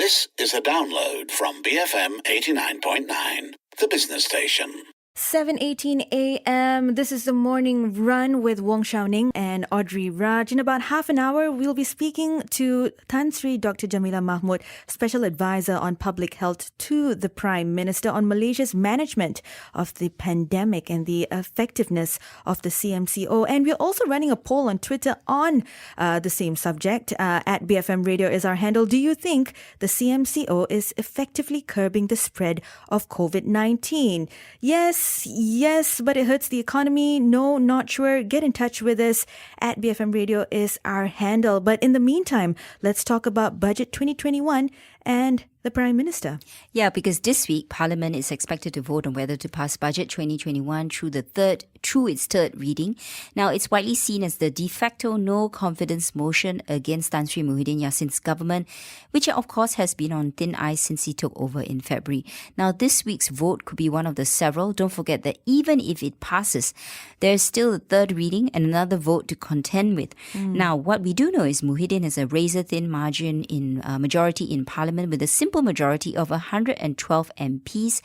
This is a download from BFM 89.9, the business station. 7:18 a.m. This is the morning run with Wong Xiaoning and Audrey Raj. In about half an hour, we'll be speaking to Tan Sri Dr. Jamila Mahmud, Special Advisor on Public Health to the Prime Minister on Malaysia's management of the pandemic and the effectiveness of the CMCO. And we're also running a poll on Twitter on the same subject. At BFM Radio is our handle. Do you think the CMCO is effectively curbing the spread of COVID-19? Yes, but it hurts the economy. No, not sure. Get in touch with us. At BFM Radio is our handle. But in the meantime, let's talk about Budget 2021 and the Prime Minister. Yeah, because this week, Parliament is expected to vote on whether to pass Budget 2021 through its third reading. Now, it's widely seen as the de facto no-confidence motion against Tan Sri Muhyiddin Yassin's government, which of course has been on thin ice since he took over in February. Now, this week's vote could be one of the several. Don't forget that even if it passes, there's still a third reading and another vote to contend with. Now, what we do know is Muhyiddin has a razor-thin margin in majority in Parliament with a simple majority of 112 MPs.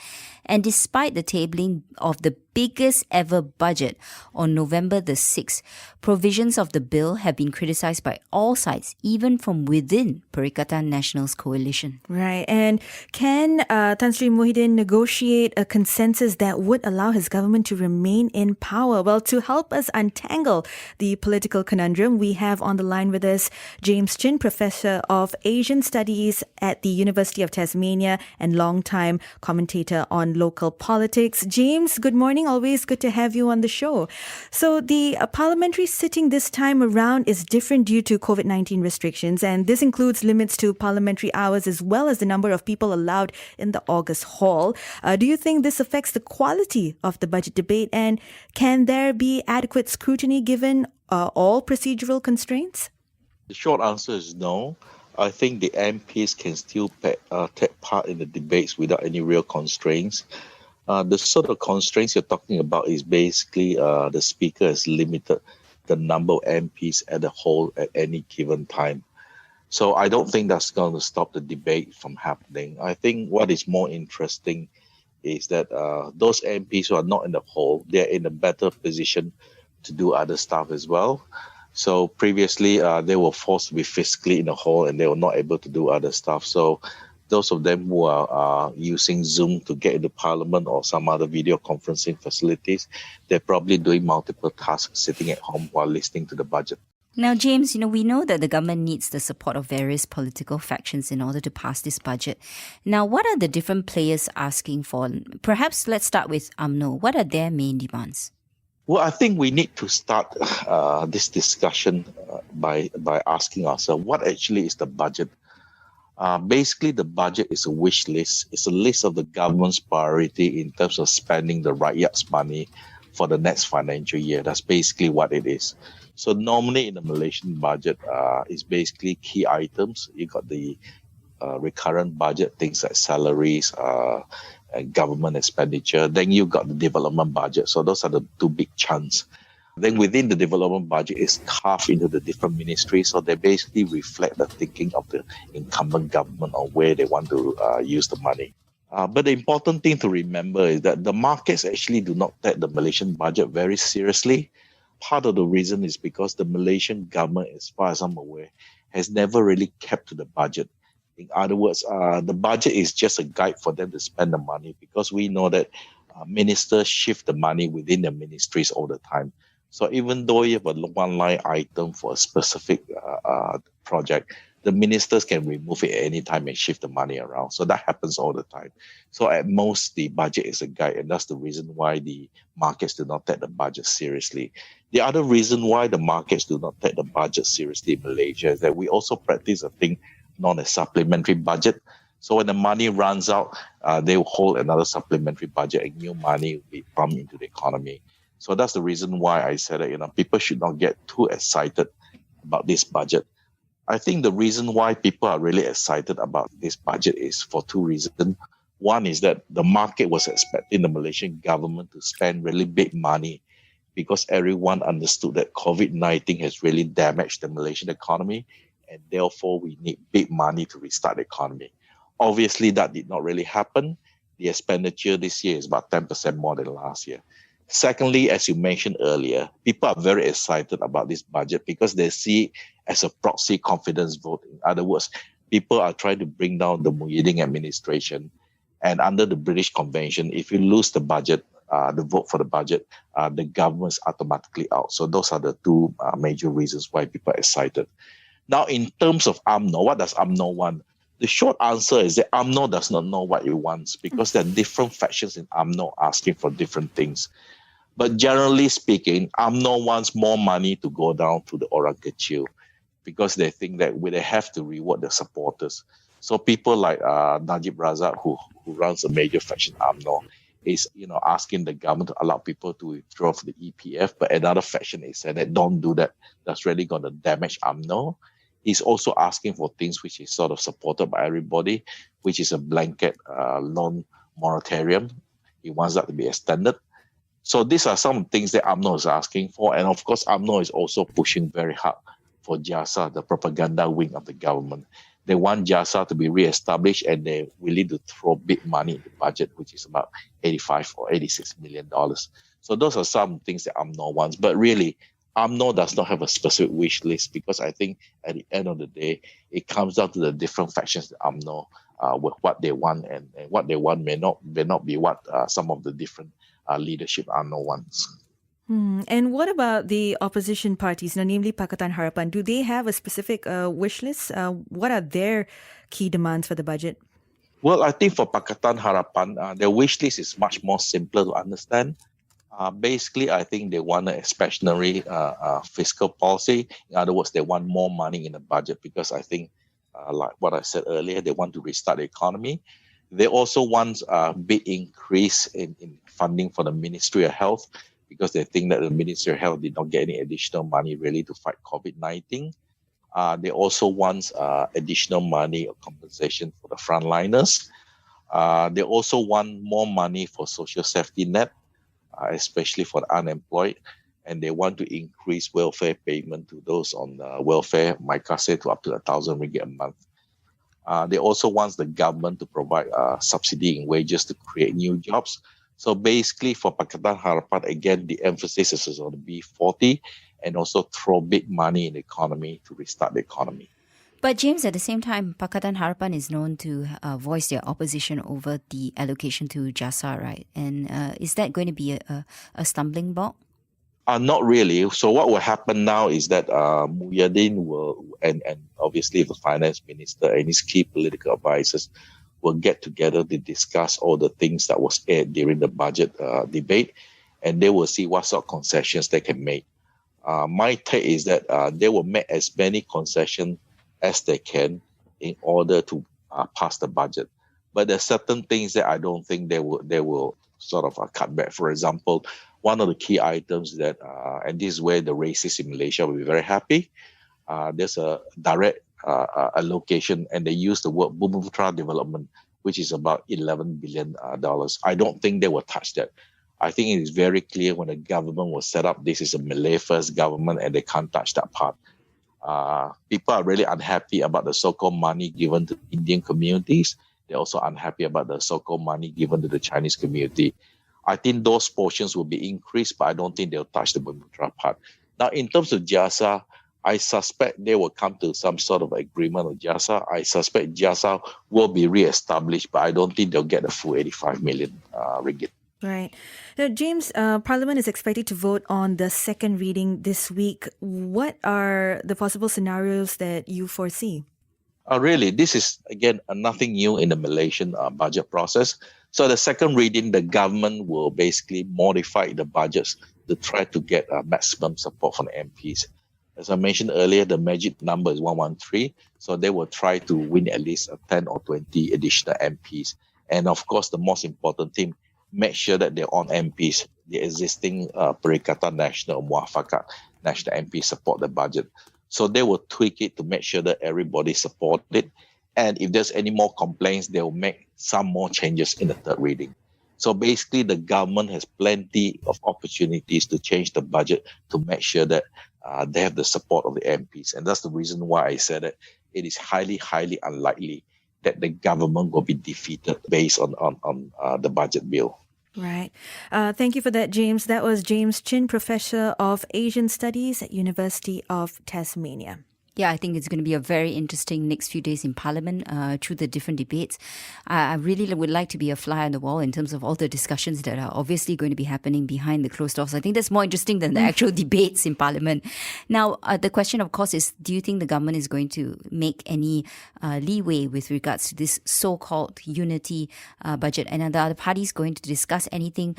And despite the tabling of the biggest ever budget on November the 6th, provisions of the bill have been criticised by all sides, even from within Perikatan Nasional's coalition. Right. And can Tan Sri Muhyiddin negotiate a consensus that would allow his government to remain in power? Well, to help us untangle the political conundrum, we have on the line with us James Chin, Professor of Asian Studies at the University of Tasmania and longtime commentator on local politics. James, good morning. Always good to have you on the show. So the parliamentary sitting this time around is different due to COVID-19 restrictions, and this includes limits to parliamentary hours as well as the number of people allowed in the August hall. Do you think this affects the quality of the budget debate, and can there be adequate scrutiny given all procedural constraints? The short answer is no. I think the MPs can still take part in the debates without any real constraints. The sort of constraints you're talking about is basically the speaker has limited the number of MPs at the whole at any given time. So I don't think that's going to stop the debate from happening. I think what is more interesting is that those MPs who are not in the hall, they're in a better position to do other stuff as well. So previously, they were forced to be physically in the hall and they were not able to do other stuff. So those of them who are using Zoom to get into Parliament or some other video conferencing facilities, they're probably doing multiple tasks sitting at home while listening to the budget. Now, James, we know that the government needs the support of various political factions in order to pass this budget. Now, what are the different players asking for? Perhaps let's start with UMNO. What are their main demands? Well, I think we need to start this discussion by asking ourselves, what actually is the budget? Basically, the budget is a wish list. It's a list of the government's priority in terms of spending the rakyat's money for the next financial year. That's basically what it is. So normally in the Malaysian budget, it's basically key items. You got the recurrent budget, things like salaries, and government expenditure. Then you got the development budget. So those are the two big chunks. Then within the development budget is carved into the different ministries. So they basically reflect the thinking of the incumbent government on where they want to use the money. But the important thing to remember is that the markets actually do not take the Malaysian budget very seriously. Part of the reason is because the Malaysian government, as far as I'm aware, has never really kept to the budget. In other words, the budget is just a guide for them to spend the money, because we know that ministers shift the money within the ministries all the time. So even though you have a one-line item for a specific project, the ministers can remove it at any time and shift the money around. So that happens all the time. So at most, the budget is a guide, and that's the reason why the markets do not take the budget seriously. The other reason why the markets do not take the budget seriously in Malaysia is that we also practice a thing known as supplementary budget. So when the money runs out, they will hold another supplementary budget and new money will be pumped into the economy. So that's the reason why I said that, people should not get too excited about this budget. I think the reason why people are really excited about this budget is for two reasons. One is that the market was expecting the Malaysian government to spend really big money because everyone understood that COVID-19 has really damaged the Malaysian economy and therefore we need big money to restart the economy. Obviously, that did not really happen. The expenditure this year is about 10% more than last year. Secondly, as you mentioned earlier, people are very excited about this budget because they see it as a proxy confidence vote. In other words, people are trying to bring down the Muhyiddin administration. And under the British Convention, if you lose the budget, the vote for the budget, the government's automatically out. So those are the two major reasons why people are excited. Now, in terms of UMNO, what does UMNO want? The short answer is that UMNO does not know what it wants because there are different factions in UMNO asking for different things. But generally speaking, UMNO wants more money to go down to the orang kecil because they think that they have to reward their supporters. So people like Najib Razak, who runs a major faction UMNO, is asking the government to allow people to withdraw from the EPF. But another faction is saying that don't do that. That's really going to damage UMNO. He's also asking for things which is sort of supported by everybody, which is a blanket loan moratorium. He wants that to be extended. So these are some things that UMNO is asking for. And of course, UMNO is also pushing very hard for JASA, the propaganda wing of the government. They want JASA to be re-established and they're willing to throw big money in the budget, which is about $85 or $86 million. So those are some things that UMNO wants. But really, UMNO does not have a specific wish list because I think at the end of the day, it comes down to the different factions that UMNO with what they want, and what they want may not be what some of the different leadership UMNO wants. And what about the opposition parties, namely Pakatan Harapan? Do they have a specific wish list? What are their key demands for the budget? Well, I think for Pakatan Harapan, their wish list is much more simpler to understand. Basically, I think they want an expansionary fiscal policy. In other words, they want more money in the budget because I think, like what I said earlier, they want to restart the economy. They also want a big increase in funding for the Ministry of Health because they think that the Ministry of Health did not get any additional money really to fight COVID-19. They also want additional money or compensation for the frontliners. They also want more money for social safety net, especially for the unemployed, and they want to increase welfare payment to those on welfare, Maikase, to up to 1,000 ringgit a month. They also want the government to provide subsidy in wages to create new jobs. So basically for Pakatan Harapan, again, the emphasis is on the B40 and also throw big money in the economy to restart the economy. But James, at the same time, Pakatan Harapan is known to voice their opposition over the allocation to JASA, right? And is that going to be a stumbling block? Not really. So what will happen now is that Muhyiddin will, and obviously the finance minister and his key political advisors will get together to discuss all the things that was aired during the budget debate, and they will see what sort of concessions they can make. My take is that they will make as many concessions as they can in order to pass the budget. But there are certain things that I don't think they will sort of cut back. For example, one of the key items that, and this is where the racists in Malaysia will be very happy, there's a direct allocation, and they use the word Bumiputera development, which is about $11 billion. I don't think they will touch that. I think it is very clear when the government was set up, this is a Malay first government and they can't touch that part. People are really unhappy about the so-called money given to Indian communities. They're also unhappy about the so-called money given to the Chinese community. I think those portions will be increased, but I don't think they'll touch the Bumiputera part. Now, in terms of JASA, I suspect they will come to some sort of agreement with JASA. I suspect JASA will be re-established, but I don't think they'll get the full 85 million ringgit. Right. Now, James, Parliament is expected to vote on the second reading this week. What are the possible scenarios that you foresee? Really, this is, again, nothing new in the Malaysian budget process. So the second reading, the government will basically modify the budgets to try to get maximum support from the MPs. As I mentioned earlier, the magic number is 113. So they will try to win at least 10 or 20 additional MPs. And of course, the most important thing, make sure that their own MPs, the existing Perikatan Nasional Muafakat National MPs support the budget. So they will tweak it to make sure that everybody support it. And if there's any more complaints, they will make some more changes in the third reading. So basically, the government has plenty of opportunities to change the budget to make sure that they have the support of the MPs. And that's the reason why I said that it is highly, highly unlikely that the government will be defeated based on the budget bill. Right. Thank you for that, James. That was James Chin, Professor of Asian Studies at University of Tasmania. Yeah, I think it's going to be a very interesting next few days in Parliament through the different debates. I really would like to be a fly on the wall in terms of all the discussions that are obviously going to be happening behind the closed doors. I think that's more interesting than the actual debates in Parliament. Now, the question, of course, is do you think the government is going to make any leeway with regards to this so-called unity budget? And are the other parties going to discuss anything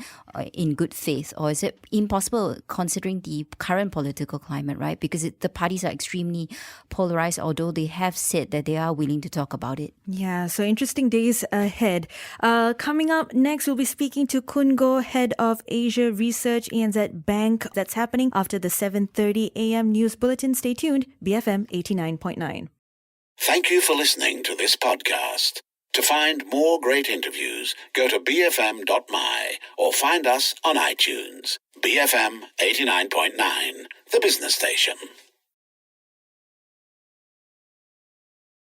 in good faith? Or is it impossible considering the current political climate, right? Because the parties are extremely polarized, although they have said that they are willing to talk about it. Yeah, so interesting days ahead. Coming up next, we'll be speaking to Kun Go, Head of Asia Research, ANZ Bank. That's happening after the 7:30 a.m. news bulletin. Stay tuned, BFM 89.9. Thank you for listening to this podcast. To find more great interviews, go to bfm.my or find us on iTunes. BFM 89.9, the business station.